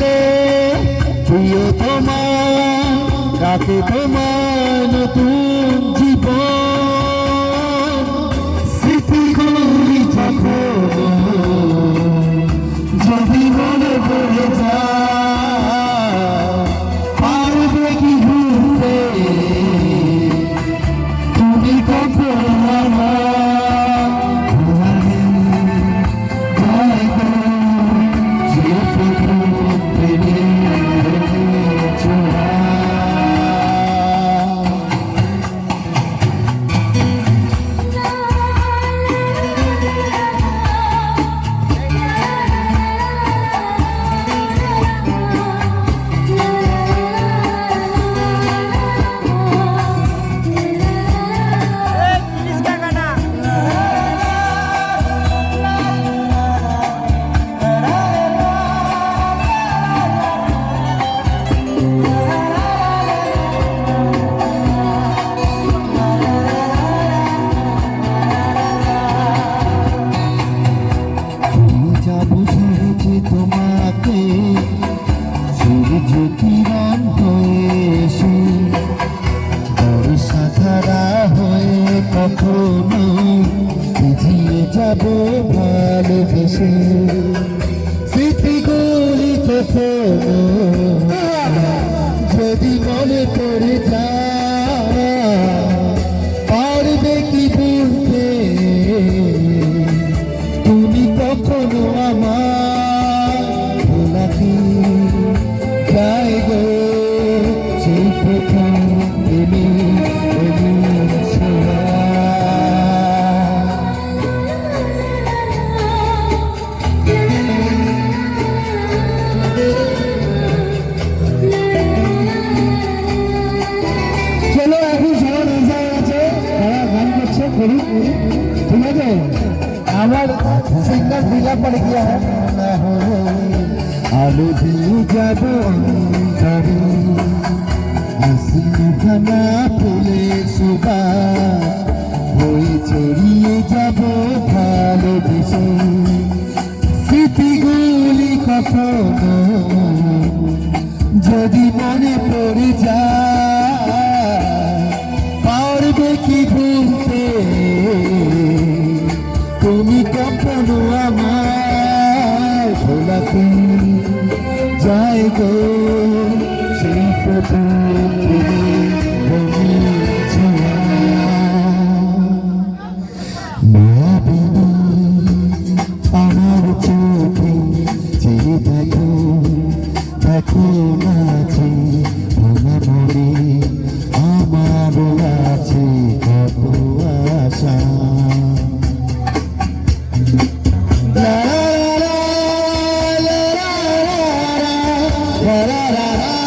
রে প্রিয় তোমার রাতে তোমার নতুন জীবন স্মৃতিগুলি যখন যদি মনে পড়ে যায় পারবে কি ভুলতে তুমি কখন আমার তোমাকে সূর্য কিরণ হয়ে এসে বর্ষা ধারা হয়ে কখনো ভিজিয়ে যাব ভালোবেসে স্মৃতিগুলি কখনো যদি মনে পড়ে যায় পারবে কি ভুলতে তুমি কখনো আমার ভোলাকে গায়ে গো সেই প্রথম প্রেমে চলো এখন সবার আশা আছে তারা গান করছে করি ঠিক আছে আমার সিঙ্গার দিলা পড়ে গিয়া আলো দিয়ে যাব অন্তরে হাসিখানা ফুলে শোভা হয়ে ছড়িয়ে যাব ভালোবেসে স্মৃতিগুলি কখনো যদি মনে পড়ে যায় পারবে কি ভুলতে তুমি কখনো আমার ভোলাতে যায় গো সেই প্রথম আমার চোখে চেয়ে দেখো দেখো আছে আমার মনে আমারও আছে কত আশা la la la la la la la la